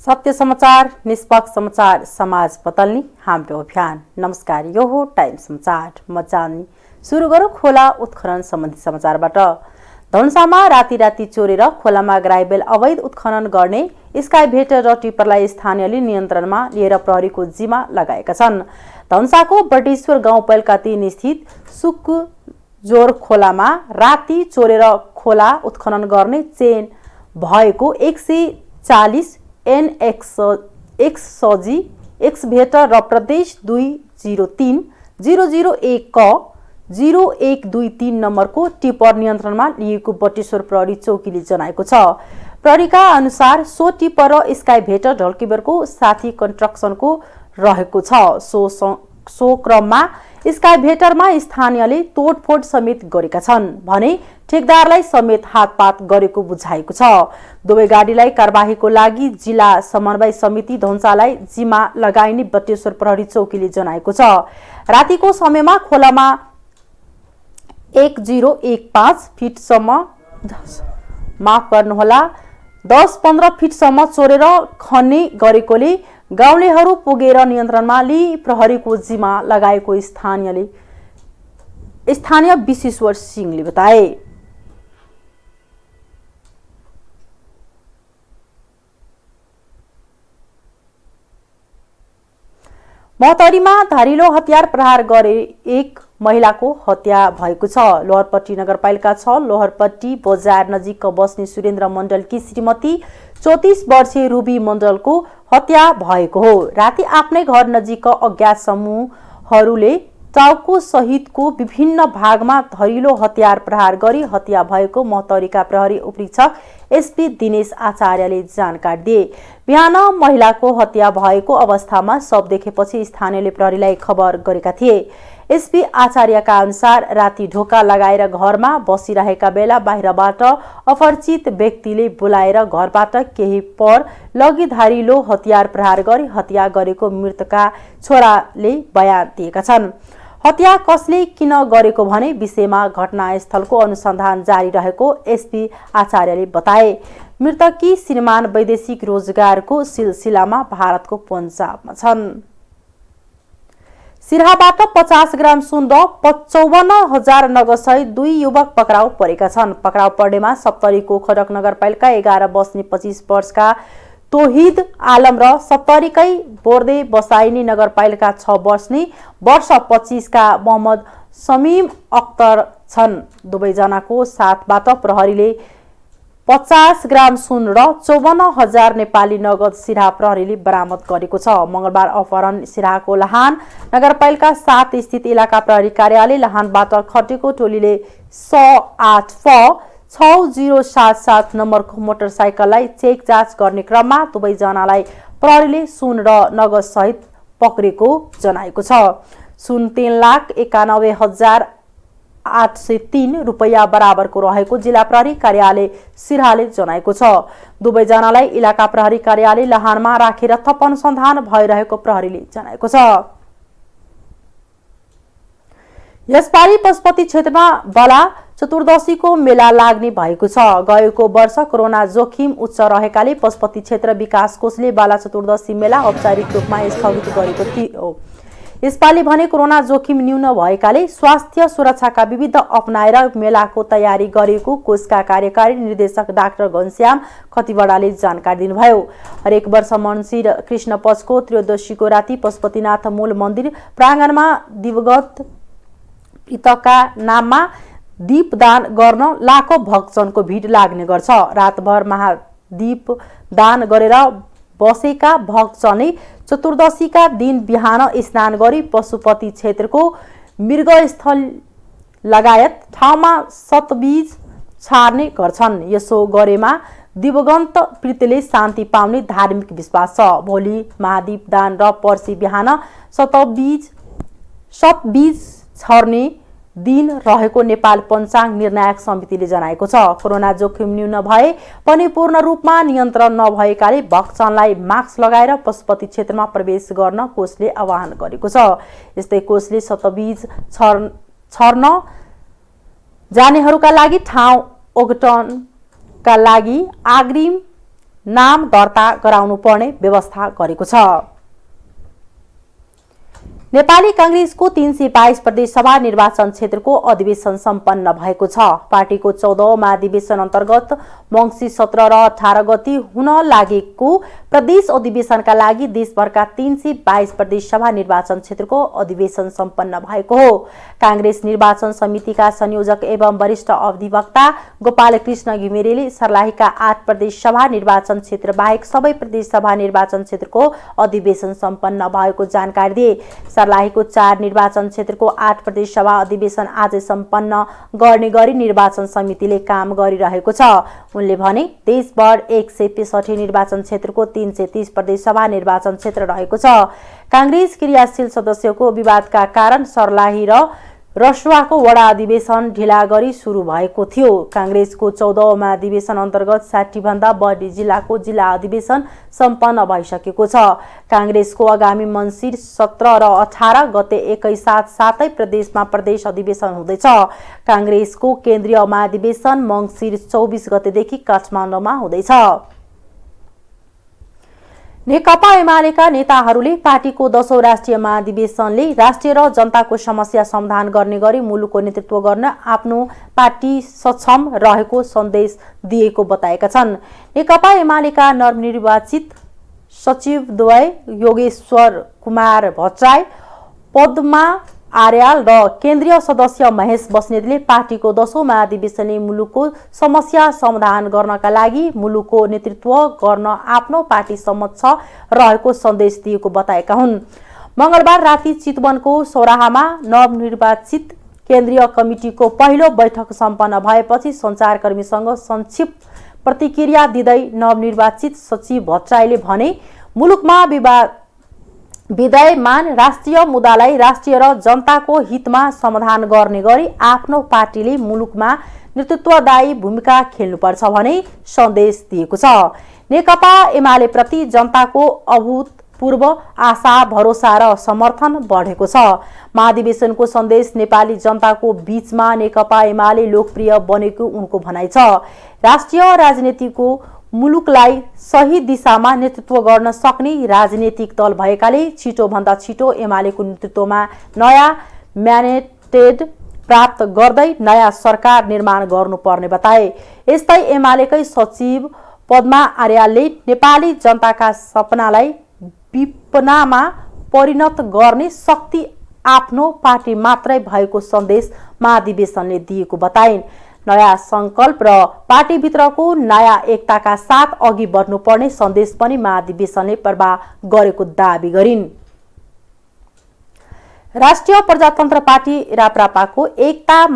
सत्य समाचार, निष्पक्ष समाचार, समाज बदल्ने हाम्रो अभियान। नमस्कार, यो हो टाइम समाचार। म जान्ने सुरु गरौँ खोला उत्खनन सम्बन्धी समाचारबाट। धनुषामा राती चोरेर खोलामा ग्राइबेल अवैध उत्खनन गर्ने स्काइभेटर र टिप्परलाई स्थानीयले नियन्त्रणमा लिएर प्रहरीको जिम्मा लगाएका छन्। धनुषाको बटेश्वर गाउँपालिका 3 स्थित सुकजोर खोलामा राती चोरेर खोला उत्खनन गर्ने चेन भएको 140 NXG एक्सभेटर र प्रदेश 203-001 क 0123 नम्बरको टिप्पर नियन्त्रणमा लिएको बटेश्वर प्रहरी चौकीले जनाएको छ। प्रहरीका अनुसार सो टिप्पर र स्काइभेटर ढल्केबरको साथी कन्स्ट्रक्सनको रहेको छ। सो क्रममा स्काइभेटरमा स्थानीयले तोडफोड समेत गरेका छन् भने ठेकदारलाई समेत हातपात गरेको बुझाएको छ। दुवै गाडीलाई कारबाहीको लागि जिल्ला समन्वय समिति धनुषालाई जिम्मा लगाइने बटेश्वर प्रहरी चौकीले जनाएको छ। रातिको समयमा खोलामा 1015 फिटसम्म 10-15 फिटसम्म चोरेर खन्ने गरेकोले गाउँलेहरू पुगेर नियन्त्रणमा लिई प्रहरीको जिम्मा लगाएको स्थानीय विश्वेश्वर सिंहले बताए। महोत्तरीमा धारिलो हतियार प्रहार गरे एक महिलाको हत्या भएको छ। लोहरपट्टी नगरपालिका 6 लोहरपट्टी बजार नजिक बस्ने सुरेन्द्र मण्डलकी श्रीमती 34 वर्षीय रुबी मण्डलको हत्या भएको हो। राति आफ्नै घर नजिक अज्ञात समूहहरूले टाउको सहितको विभिन्न भागमा धारिलो हतियार प्रहार गरी हत्या भएको महोत्तरीका प्रहरी उपरीक्षक एसपी दिनेश आचार्यले जानकारी दिए। बिहान महिलाको हत्या भएको अवस्थामा शव देखेपछि स्थानीयले प्रहरीलाई खबर गरेका थिए। एसपी आचार्यका अनुसार राति ढोका लगाएर घरमा बसिरहेका बेला बाहिरबाट अपरिचित व्यक्तिले बोलाएर घरबाट केही पर लगी धारिलो हतियार प्रहार गरी हत्या गरेको मृतकका छोराले बयान दिएका छन्। हत्या कसले किन गरेको भने विषयमा घटनास्थलको अनुसन्धान जारी रहेको एसपी आचार्यले बताए। मृतकी श्रीमान वैदेशिक रोजगारको सिलसिलामा भारतको पन्जाबमा छन्। सिराहाबाट 50 ग्राम सुन र 55,000 नगदसहित 2 युवक पक्राउ परेका छन्। पक्राउ पर्नेमा सप्तरीको खडक नगरपालिका 11 बस्ने 25 वर्षका तोहिद आलम र सप्तरीकै बोर्दे बसाइनी नगरपालिका 6 बस्ने वर्ष 25 का मोहम्मद समीम अख्तर छन्। दुवैजनाको साथबाट प्रहरीले 50 ग्राम सुन र 54,000 नेपाली नगद सिराहा प्रहरीले बरामद गरेको छ। मंगलबार अपहरण सिराहाको लहान नगरपालिका 7 स्थित इलाका प्रहरी कार्यालय लहानबाट खटेको टोलीले 108F6077 नम्बरको मोटरसाइकललाई चेक जाँच गर्ने क्रममा दुवैजनालाई प्रहरीले सुन र नगद सहित पक्रेको जनाएको छ। सुन 3,91,803 रुपैयाँ बराबरको रहेको जिल्ला प्रहरी कार्यालय सिराहाले जनाएको छ। दुवैजनालाई इलाका प्रहरी कार्यालय लहानमा राखेर थप अनुसन्धान भइरहेको प्रहरीले जनाएको छ। यसपालि पशुपति क्षेत्रमा बला चतुर्दशीको मेला लाग्ने भएको छ। गएको वर्ष कोरोना जोखिम उच्च रहेकाले पशुपति क्षेत्र विकास कोषले बाला चतुर्दशी मेला औपचारिक रूपमा स्थगित गरेको थियो। यसपालि भने कोरोना जोखिम न्यून भएकाले स्वास्थ्य सुरक्षाका विविध अपनाएर मेलाको तयारी गरेको कोषका कार्यकारी निर्देशक डाक्टर घनश्याम खतिवड़ाले जानकारी दिनुभयो। हरेक वर्ष मन्सिर कृष्ण पक्षको त्रयोदशीको राति पशुपतिनाथ मूल मन्दिर प्राङ्गणमा दिवगत पितका नाममा दीपदान गर्न लाखौं भक्तजनको भिड लाग्ने गर्छ। रातभर महादीप दान गरेर बसेका भक्तजनले चतुर्दशीका दिन बिहान स्नान गरी पशुपति क्षेत्रको मृगस्थल लगायत ठाउँमा सतबीज छार्ने गर्छन्। यसो गरेमा दिवगन्त प्रीतिले शान्ति पाउने धार्मिक विश्वास छ। भोलि महादीप दान र पर्सि बिहान सतबीज छर्ने दिन रहेको नेपाल पञ्चाङ्ग निर्णायक समितिले जनाएको छ। कोरोना जोखिम न्यून भए पनि पूर्ण रूपमा नियन्त्रण नभएकाले भक्तजनलाई मास्क लगाएर पशुपति क्षेत्रमा प्रवेश गर्न कोषले आह्वान गरेको छ। यस्तै कोषले सतबीज छर्न जानेहरूका लागि ठाउँ ओगटनका लागि अग्रिम नाम दर्ता गराउनु पर्ने व्यवस्था गरेको छ। नेपाली कांग्रेसको 322 प्रदेश सभा निर्वाचन क्षेत्रको अधिवेशन सम्पन्न भएको छ। पार्टीको 14औं महाधिवेशन अन्तर्गत मंसिर 17 र 18 गते हुन लागेको प्रदेश अधिवेशनका लागि देशभरका 322 प्रदेश सभा निर्वाचन क्षेत्रको अधिवेशन सम्पन्न भएको हो। कांग्रेस निर्वाचन समितिका संयोजक एवं वरिष्ठ अधिवक्ता गोपाल कृष्ण घिमिरेले सर्लाहीका 8 प्रदेश सभा निर्वाचन क्षेत्र बाहेक सबै प्रदेश सभा निर्वाचन क्षेत्रको अधिवेशन सम्पन्न भएको जानकारी दिए। सर्लाहीको 4 निर्वाचन क्षेत्रको 8 प्रदेश सभा अधिवेशन आज सम्पन्न गर्ने गरी निर्वाचन समितिले काम गरिरहेको छ। उनले भने देशभर 165 निर्वाचन क्षेत्रको 330 प्रदेश सभा निर्वाचन क्षेत्र रहेको छ। कांग्रेस क्रियाशील सदस्यको विवादका कारण सर्लाही र रसुवाको वडा अधिवेशन ढिला गरी सुरु भएको थियो। कांग्रेसको 14औं महाधिवेशन अन्तर्गत 60 भन्दा बढी जिल्लाको जिल्ला अधिवेशन सम्पन्न भइसकेको छ। कांग्रेसको आगामी मंसिर 17 र 18 गते एकैसाथ 7 प्रदेशमा प्रदेश अधिवेशन हुँदैछ। कांग्रेसको केन्द्रीय महाधिवेशन मंसिर 24 गतेदेखि काठमाडौँमा हुँदैछ। नेकपा एमालेका नेताहरूले पार्टीको 10औं राष्ट्रिय महाधिवेशनले राष्ट्रिय र जनताको समस्या समाधान गर्ने गरी मुलुकको नेतृत्व गर्न आफ्नो पार्टी सक्षम रहेको सन्देश दिएको बताएका छन्। नेकपा एमालेका नवनिर्वाचित सचिवद्वय योगेश्वर कुमार भट्टराई, पद्मा आर्याल र केन्द्रीय सदस्य महेश बस्नेतले पार्टीको 10औं महाधिवेशनले मुलुकको समस्या समाधान गर्नका लागि मुलुकको नेतृत्व गर्न आफ्नो पार्टी सम्मत छ रहेको सन्देश दिएको बताएका हुन्। मंगलबार राति चितवनको सौराहामा नवनिर्वाचित केन्द्रीय कमिटिको पहिलो बैठक सम्पन्न भएपछि सञ्चारकर्मीसँग संक्षिप्त प्रतिक्रिया दिँदै नवनिर्वाचित सचिव भट्टराईले भने मुलुकमा विद्यमान राष्ट्रिय मुद्दालाई राष्ट्रिय र जनताको हितमा समाधान गर्ने गरी आफ्नो पार्टीले मुलुकमा नेतृत्वदायी भूमिका खेल्नुपर्छ भने सन्देश दिएको छ। नेकपा एमाले प्रति जनताको अभूतपूर्व आशा भरोसा र समर्थन बढेको छ। महाधिवेशनको सन्देश नेपाली जनताको बीचमा नेकपा एमाले लोकप्रिय बनेको उनको भनाइ छ। राष्ट्रिय राजनीतिको मुलुकलाई सही दिशामा नेतृत्व गर्न सक्ने राजनीतिक दल भएकाले छिटोभन्दा छिटो एमालेको नेतृत्वमा नयाँ म्यान्डेट प्राप्त गर्दै नयाँ सरकार निर्माण गर्नुपर्ने बताए। यस्तै एमालेकै सचिव पद्मा आर्यालले नेपाली जनताका सपनालाई विपनामा परिणत गर्ने शक्ति आफ्नो पार्टी मात्रै भएको सन्देश महाधिवेशनले दिएको बताइन्। नयाँ संकल्प र पार्टीभित्रको नयाँ एकताका साथ अघि बढ्नुपर्ने सन्देश पनि महाधिवेशनले प्रवाह गरेको दावी गरिन्। राष्ट्रिय प्रजातन्त्र पार्टी राप्रपाको एकता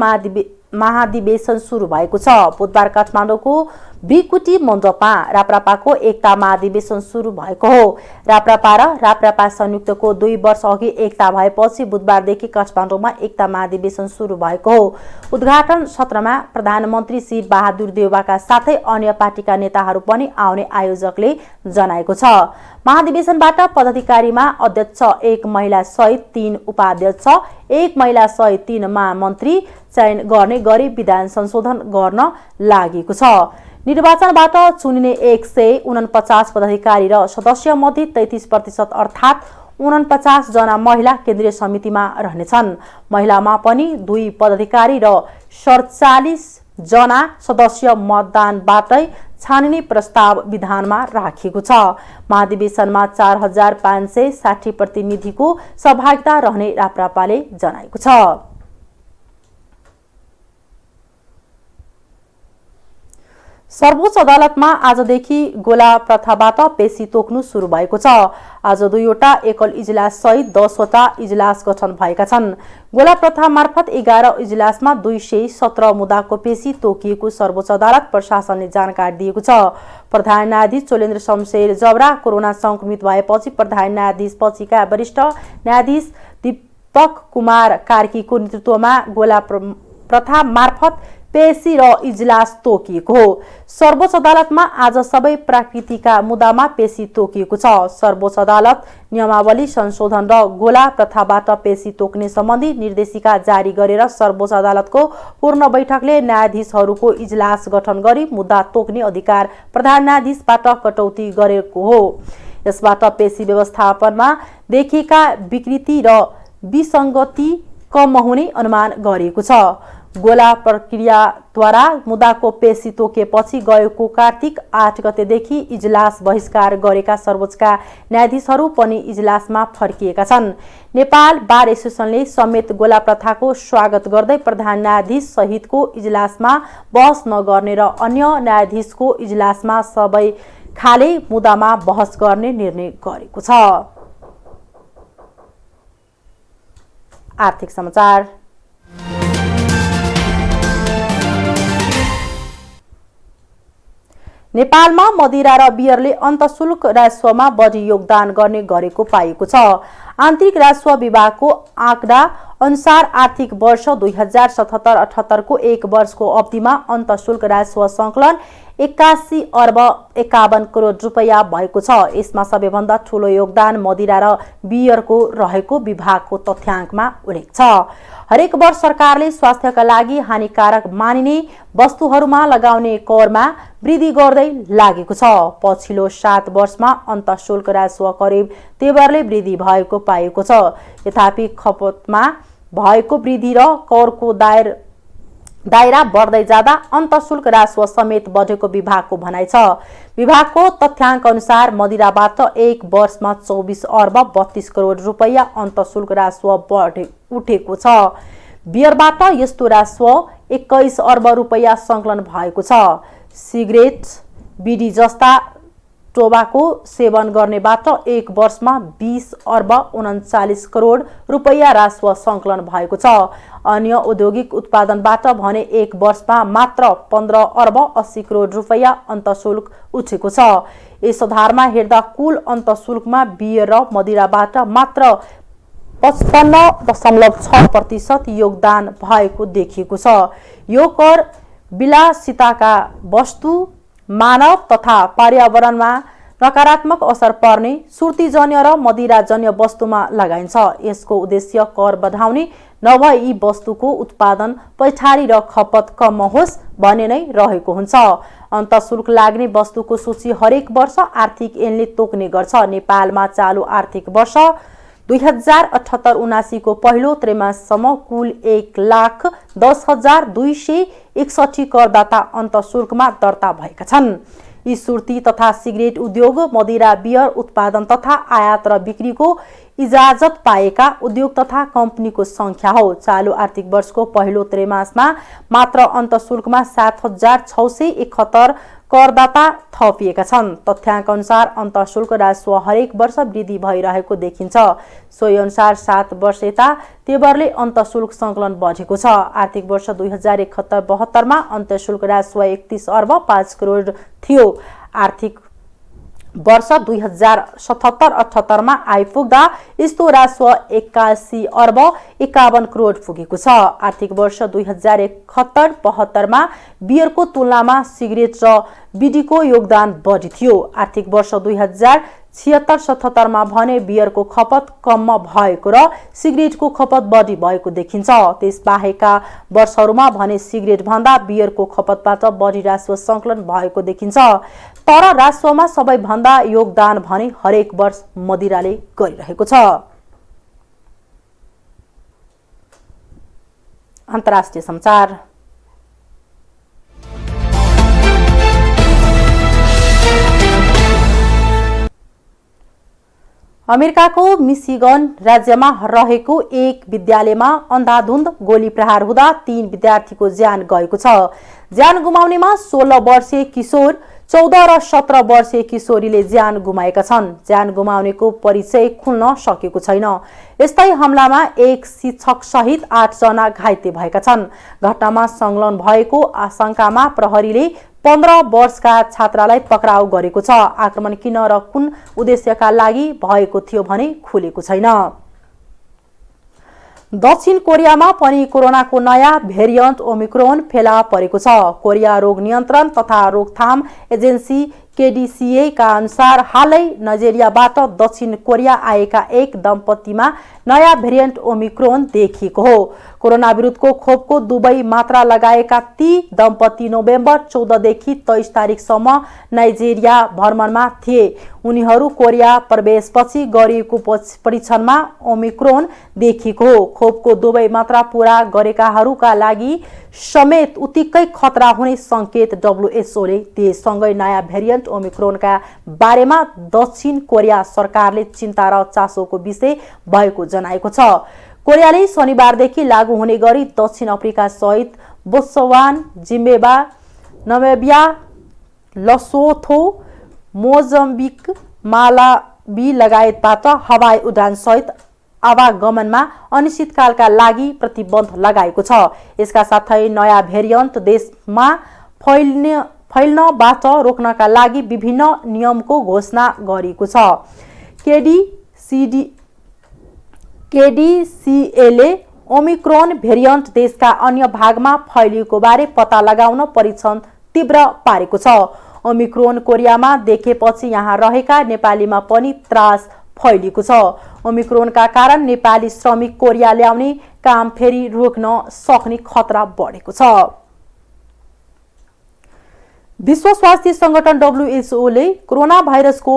महाधिवेशन सुरु भएको छ। बुधबार काठमाडौँको ब्रिकुटी मण्डपमा राप्रपाको एकता महाधिवेशन सुरु भएको हो। राप्रपा र राप्रपा संयुक्तको 2 वर्ष अघि एकता भएपछि बुधबारदेखि काठमाडौँमा एकता महाधिवेशन सुरु भएको हो। उद्घाटन सत्रमा प्रधानमन्त्री श्री बहादुर देउवाका साथै अन्य पार्टीका नेताहरू पनि आउने आयोजकले जनाएको छ। महाधिवेशनबाट पदाधिकारीमा अध्यक्ष, 1 महिला सहित 3 उपाध्यक्ष, 1 महिला सहित 3 महामन्त्री चयन गर्ने गरी विधान संशोधन गर्न लागेको छ। निर्वाचनबाट चुनिने 149 पदाधिकारी र सदस्य मध्ये 33% अर्थात् 49 जना महिला केन्द्रीय समितिमा रहनेछन्। महिलामा पनि 2 पदाधिकारी र 47 जना सदस्य मतदानबाटै छानिने प्रस्ताव विधानमा राखिएको छ। महाधिवेशनमा 4560 प्रतिनिधिको सहभागिता रहने राप्रपाले जनाएको छ। सर्वोच्च अदालतमा आजदेखि गोला प्रथाबाट पेशी तोक्नु सुरु भएको छ। आज 2वटा एकल इजलास सहित 10वटा इजलास गठन भएका छन्। गोला प्रथा मार्फत 11 इजलासमा 217 मुद्दाको पेशी तोकिएको सर्वोच्च अदालत प्रशासनले जानकारी दिएको छ। प्रधान न्यायाधीश चोलेन्द्र शमशेर जबरा कोरोना संक्रमित भएपछि प्रधान न्यायाधीश पछिका वरिष्ठ न्यायाधीश दीपक कुमार कार्कीको नेतृत्वमा गोला प्रथा मार्फत पेशी र इजलास तोकिएको हो। सर्वोच्च अदालतमा आज सबै प्राकृतिका मुद्दामा पेशी तोकिएको छ। सर्वोच्च अदालत नियमावली संशोधन र गोला प्रथाबाट पेशी तोक्ने सम्बन्धी निर्देशिका जारी गरेर सर्वोच्च अदालतको पूर्ण बैठकले न्यायाधीशहरूको इजलास गठन गरी मुद्दा तोक्ने अधिकार प्रधान न्यायाधीशबाट कटौती गरेको हो। यसबाट पेशी व्यवस्थापनमा देखिएका विकृति र विसङ्गति कम हुने अनुमान गरिएको छ। गोला प्रक्रियाद्वारा मुद्दाको पेशी तोकिएपछि गएको कार्तिक 8 गतेदेखि इजलास बहिष्कार गरेका सर्वोच्चका न्यायाधीशहरू पनि इजलासमा फर्किएका छन्। नेपाल बार एसोसिएसनले समेत गोला प्रथाको स्वागत गर्दै प्रधान न्यायाधीश सहितको इजलासमा बहस नगर्ने र अन्य न्यायाधीशको इजलासमा सबै खाले मुद्दामा बहस गर्ने निर्णय गरेको छ। आर्थिक समाचार। नेपालमा मदिरा र बियरले अन्तशुल्क राजस्वमा बढी योगदान गर्ने गरेको पाइएको छ। आन्तरिक राजस्व विभागको आँकडा अनुसार आर्थिक वर्ष 2077-78 को एक वर्षको अवधिमा अन्तशुल्क राजस्व सङ्कलन 81 अर्ब 51 करोड रुपैयाँ भएको छ। यसमा सबैभन्दा ठूलो योगदान मदिरा र बियरको रहेको विभागको तथ्याङ्कमा उल्लेख छ। हरेक वर्ष सरकारले स्वास्थ्यका लागि हानिकारक मानिने वस्तुहरूमा लगाउने करमा वृद्धि गर्दै लागेको छ। पछिल्लो 7 वर्षमा अन्तशुल्क राजस्व करिब तेब्बरले वृद्धि भएको पाइएको छ। तथापि खपतमा भएको वृद्धि र करको दायरा बढ्दै जाँदा अन्तशुल्क राजस्व समेत बढेको विभागको भनाइ छ। विभागको तथ्याङ्क अनुसार मदिराबाट एक वर्षमा 24 अर्ब 32 करोड रुपैयाँ अन्तशुल्क राजस्व उठेको छ। बियरबाट यस्तो राजस्व 21 अर्ब रुपैयाँ सङ्कलन भएको छ। सिगरेट, बिडी जस्ता टोबाको सेवन गर्नेबाट एक वर्षमा 20 अर्ब 39 करोड रुपैयाँ राजस्व सङ्कलन भएको छ। अन्य औद्योगिक उत्पादनबाट भने एक वर्षमा मात्र 15 अर्ब 80 करोड रुपैयाँ अन्तशुल्क उठेको छ। यस आधारमा हेर्दा कुल अन्तशुल्कमा बियर र मदिराबाट मात्र 55.6% योगदान भएको देखिएको छ। यो कर विलासिताका वस्तु, मानव तथा पर्यावरणमा नकारात्मक असर पर्ने सुर्तीजन्य र मदिराजन्य वस्तुमा लगाइन्छ। यसको उद्देश्य कर बढाउने नभई यी वस्तुको उत्पादन, पैठारी र खपत कम होस् भन्ने नै रहेको हुन्छ। अन्तशुल्क लाग्ने वस्तुको सूची हरेक वर्ष आर्थिक ऐनले तोक्ने गर्छ। नेपालमा चालु आर्थिक वर्ष 2078-79 को पहिलो त्रैमासिकसम्म कुल 1,10,261 करदाता अन्तशुल्कमा दर्ता भएका छन्। यी सुर्ती तथा सिगरेट उद्योग, मदिरा बियर उत्पादन तथा आयात र बिक्रीको इजाजत पाएका उद्योग तथा कम्पनीको संख्या हो। चालु आर्थिक वर्षको पहिलो त्रैमासमा मात्र अन्तशुल्कमा 7,671 करदाता थपिएका छन्। तथ्याङ्क अनुसार अन्तशुल्क राजस्व हरेक वर्ष वृद्धि भइरहेको देखिन्छ। सोही अनुसार 7 वर्ष यता तेब्बरले अन्तशुल्क सङ्कलन बढेको छ। आर्थिक वर्ष 2071-72 मा अन्तशुल्क राजस्व 31 अर्ब 5 करोड थियो। आर्थिक वर्ष 2077-78 मा आइपुग्दा यस्तो राजस्व 81 अर्ब 51 करोड पुगेको छ। आर्थिक वर्ष 2071-72 मा बियरको तुलनामा सिगरेट र बिडीको योगदान बढी थियो। आर्थिक वर्ष 2076-77 मा भने बियरको खपत कम भएको र सिगरेटको खपत बढी भएको देखिन्छ। त्यसबाहेकका वर्षहरूमा भने सिगरेट भन्दा बियरको खपतबाट बढी राजस्व सङ्कलन भएको देखिन्छ। तर राजस्वमा सबैभन्दा योगदान भने हरेक वर्ष मदिराले गरिरहेको छ। अन्तर्राष्ट्रिय समाचार। अमेरिकाको मिशिगन राज्यमा रहेको एक विद्यालयमा अन्धाधुन्द गोली प्रहार हुँदा 3 विद्यार्थीको ज्यान गएको छ। ज्यान गुमाउनेमा 16 वर्षीय किशोर, 14 र 17 वर्षीय किशोरीले ज्यान गुमाएका छन्। ज्यान गुमाउनेको परिचय खुल्न सकेको छैन। यस्तै हमलामा एक शिक्षक सहित 8 जना घाइते भएका छन्। घटनामा संलग्न भएको आशंकामा प्रहरीले 15 वर्षका छात्रालाई पक्राउ गरेको छ। आक्रमण किन र कुन उद्देश्यका लागि भएको थियो भने खुलेको छैन। दक्षिण कोरियामा पनि कोरोनाको नयाँ भेरिएन्ट ओमिक्रोन फेला परेको छ। कोरिया रोग नियन्त्रण तथा रोकथाम एजेन्सी KDCA का अनुसार हालै नाइजेरियाबाट दक्षिण कोरिया आएका एक दम्पतिमा नयाँ भेरिएन्ट ओमिक्रोन देखिएको हो। कोरोना विरुद्धको खोपको दुवै मात्रा लगाएका ती दम्पति नोभेम्बर 14 देखि 23 तारिकसम्म नाइजेरिया भ्रमणमा थिए। उनीहरू कोरिया प्रवेशपछि गरिएको परीक्षणमा ओमिक्रोन देखिएको हो। खोपको दुवै मात्रा पूरा गरेकाहरूका लागि समेत उत्तिकै खतरा हुने संकेत WHO ले दिए। सँगै नयाँ भेरिएन्ट ओमिक्रोनका बारेमा दक्षिण कोरिया सरकारले चिन्ता र चासोको विषय भएको जनाएको छ। कोरियाले शनिबारदेखि लागू हुने गरी दक्षिण अफ्रिका सहित बोत्सवान, जिम्बाब्वे, नामिबिया, लसोथो, मोजाम्बिक, मालावी लगायतबाट हवाई उडान सहित आवागमनमा अनिश्चितकालका लागि प्रतिबन्ध लगाएको छ। यसका साथै नयाँ भेरिएन्ट देशमा फैल्नबाट रोक्नका लागि विभिन्न नियमको घोषणा गरिएको छ। KDCA ले ओमिक्रोन भेरिएन्ट देशका अन्य भागमा फैलिएको बारे पत्ता लगाउन परीक्षण तीव्र पारेको छ। ओमिक्रोन कोरियामा देखेपछि यहाँ रहेका नेपालीमा पनि त्रास फैलिएको छ। ओमिक्रोनका कारण नेपाली श्रमिक कोरिया ल्याउने काम फेरि रोक्न सक्ने खतरा बढेको छ। विश्व स्वास्थ्य संगठन WHO ले कोरोना भाइरसको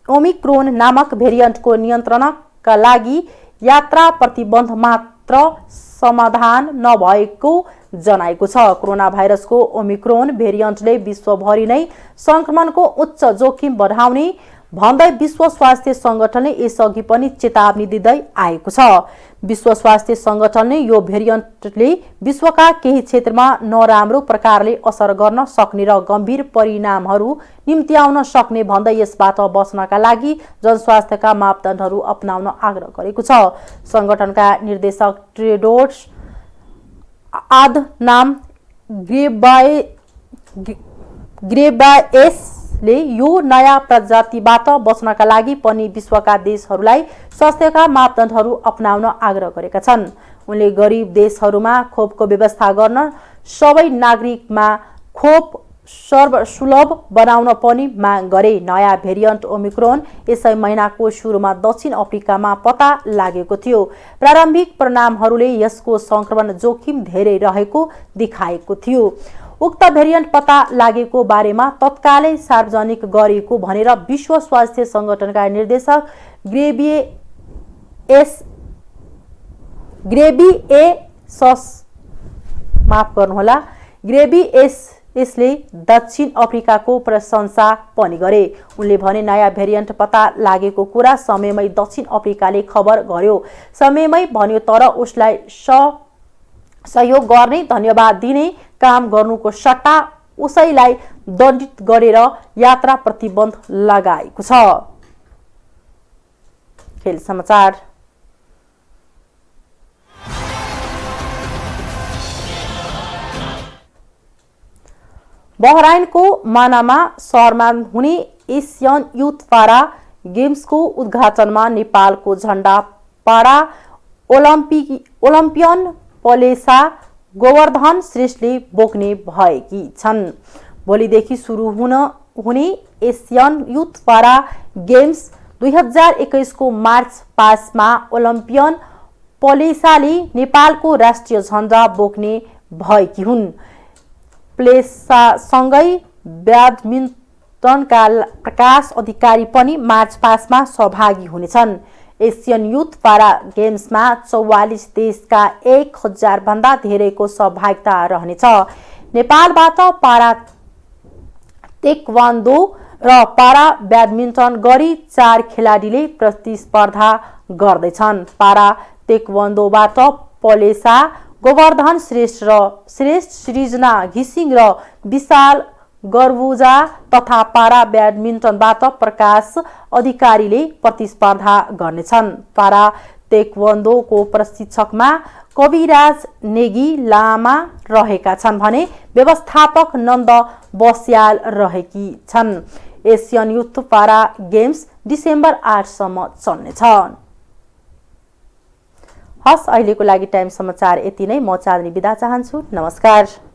ओमिक्रोन नामक भेरिएन्टको नियन्त्रणका लागि यात्रा प्रतिबन्ध मात्र समाधान नभएको जनाएको छ। कोरोना भाइरसको ओमिक्रोन भेरिएन्टले विश्वभरि नै संक्रमणको उच्च जोखिम बढाउने भन्दै विश्व स्वास्थ्य संगठनले यसअघि पनि चेतावनी दिँदै आएको छ। विश्व स्वास्थ्य संगठनले यो भेरिएन्टले विश्वका केही क्षेत्रमा नराम्रो प्रकारले असर गर्न सक्ने र गम्भीर परिणामहरू निम्त्याउन सक्ने भन्दै यसबाट बच्नका लागि जनस्वास्थ्यका मापदण्डहरू अपनाउन आग्रह गरेको छ। संगठनका निर्देशक टेड्रोस आधनाम घेब्रेयेसस ले यो नयाँ प्रजातिबाट बच्नका लागि पनि विश्वका देशहरूलाई स्वास्थ्यका मापदण्डहरू अपनाउन आग्रह गरेका छन्। उनले गरिब देशहरूमा खोपको व्यवस्था गर्न सबै नागरिकमा खोप सर्वसुलभ बनाउन पनि माग गरे। नयाँ भेरिएन्ट ओमिक्रोन यसै महिनाको सुरुमा दक्षिण अफ्रिकामा पत्ता लागेको थियो। प्रारम्भिक परिणामहरूले यसको संक्रमण जोखिम धेरै रहेको देखाएको थियो। उक्त भेरिएन्ट पत्ता लागेको बारेमा तत्कालै सार्वजनिक गरिएको भनेर विश्व स्वास्थ्य संगठनका निर्देशक घेब्रेयेससले दक्षिण अफ्रिकाको प्रशंसा पनि गरे। उनले भने नयाँ भेरिएन्ट पत्ता लागेको कुरा समयमै दक्षिण अफ्रिकाले खबर गर्यो। समयमै भन्यो तर उसलाई सहयोग गर्ने धन्यवाद दिने काम गर्नुको सट्टा उसैलाई दण्डित गरेर यात्रा प्रतिबन्ध लगाएको छ। खेल समाचार। बहराइनको मानामा शहरमा हुने एसियन युथ पारा गेम्सको उद्घाटनमा नेपालको झण्डा पारा ओलम्पियन पलेसा गोवर्धन श्रेष्ठले बोक्ने भएकी छन्। भोलिदेखि सुरु हुने एसियन युथ पारा गेम्स 2021 को मार्च पासमा ओलम्पियन पलेसाले नेपालको राष्ट्रिय झण्डा बोक्ने भएकी हुन्। पलेसासँगै ब्याडमिन्टनका प्रकाश अधिकारी पनि मार्च पासमा सहभागी हुनेछन्। एसियन युथ पारा गेम्समा 44 देशका 1000 भन्दा धेरैको सहभागिता रहनेछ। नेपालबाट पारा तेक्वान्दो र पारा ब्याडमिन्टन गरी 4 खेलाडीले प्रतिस्पर्धा गर्दैछन्। पारा तेक्वान्दोबाट पलेसा गोवर्धन श्रेष्ठ सृजना घिसिङ र विशाल गर्बुजा तथा पारा ब्याडमिन्टनबाट प्रकाश अधिकारीले प्रतिस्पर्धा गर्नेछन्। पारा तेक्वान्दोको प्रशिक्षकमा कविराज नेगी लामा रहेका छन् भने व्यवस्थापक नन्द बस्याल रहेकी छन्। एसियन युथ पारा गेम्स डिसेम्बर 8 सम्म चल्नेछ। हस्, अहिलेको लागि टाइम समाचार यति नै। म चाँदनी बिदा चाहन्छु। नमस्कार।